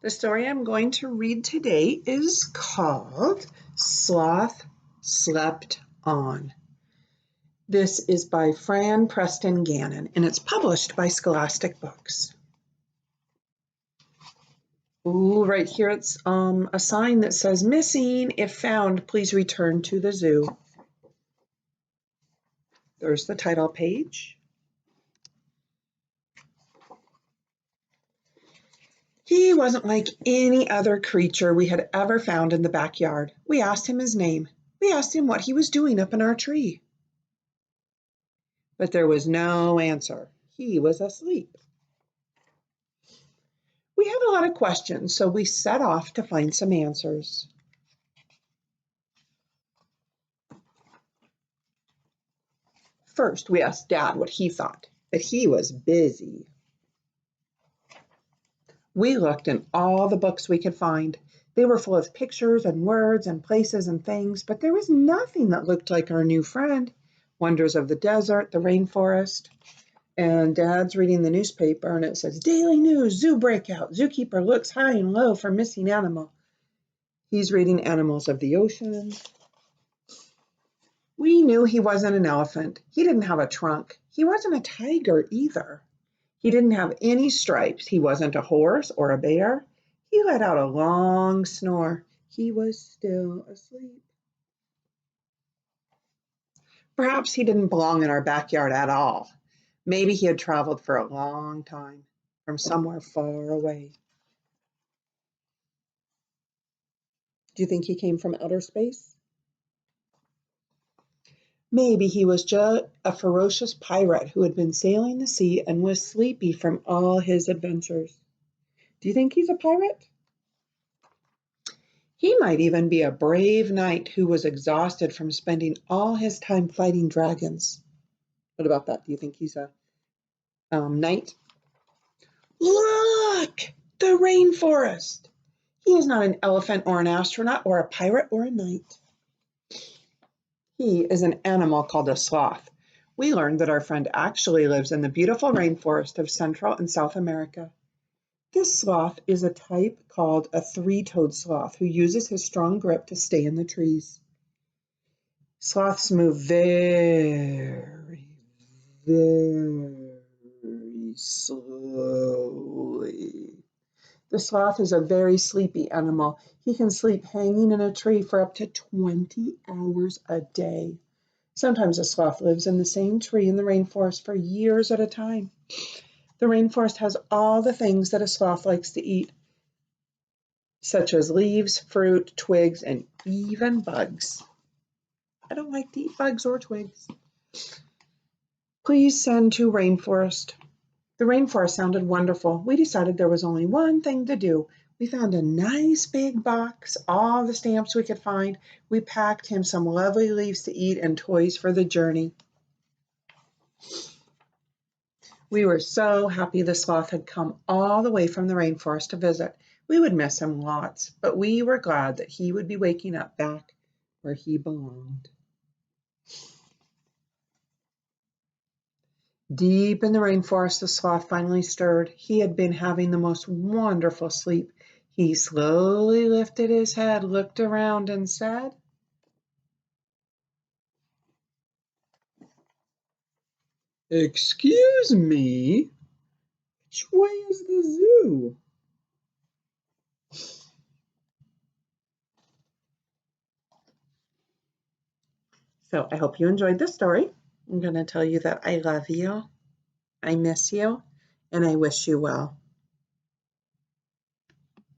The story I'm going to read today is called Sloth Slept On. This is by Frann Preston-Gannon, and it's published by Scholastic Books. Ooh, right here it's a sign that says, "Missing. If found, please return to the zoo." There's the title page. He wasn't like any other creature we had ever found in the backyard. We asked him his name. We asked him what he was doing up in our tree. But there was no answer. He was asleep. We had a lot of questions, so we set off to find some answers. First, we asked Dad what he thought, but he was busy. We looked in all the books we could find. They were full of pictures and words and places and things, but there was nothing that looked like our new friend. Wonders of the desert, the rainforest, and Dad's reading the newspaper and it says, "Daily news, zoo breakout, zookeeper looks high and low for missing animal." He's reading animals of the ocean. We knew he wasn't an elephant. He didn't have a trunk. He wasn't a tiger either. He didn't have any stripes. He wasn't a horse or a bear. He let out a long snore. He was still asleep. Perhaps he didn't belong in our backyard at all. Maybe he had traveled for a long time from somewhere far away. Do you think he came from outer space? Maybe he was just a ferocious pirate who had been sailing the sea and was sleepy from all his adventures. Do you think he's a pirate? He might even be a brave knight who was exhausted from spending all his time fighting dragons. What about that? Do you think he's a knight? Look! The rainforest! He is not an elephant or an astronaut or a pirate or a knight. He is an animal called a sloth. We learned that our friend actually lives in the beautiful rainforest of Central and South America. This sloth is a type called a three-toed sloth who uses his strong grip to stay in the trees. Sloths move very, very slowly. The sloth is a very sleepy animal. He can sleep hanging in a tree for up to 20 hours a day. Sometimes a sloth lives in the same tree in the rainforest for years at a time. The rainforest has all the things that a sloth likes to eat, such as leaves, fruit, twigs, and even bugs. I don't like to eat bugs or twigs. Please send to rainforest. The rainforest sounded wonderful. We decided there was only one thing to do. We found a nice big box, all the stamps we could find. We packed him some lovely leaves to eat and toys for the journey. We were so happy the sloth had come all the way from the rainforest to visit. We would miss him lots, but we were glad that he would be waking up back where he belonged. Deep in the rainforest, the sloth finally stirred. He had been having the most wonderful sleep. He slowly lifted his head, looked around, and said, "Excuse me, which way is the zoo?" So I hope you enjoyed this story. I'm going to tell you that I love you, I miss you, and I wish you well.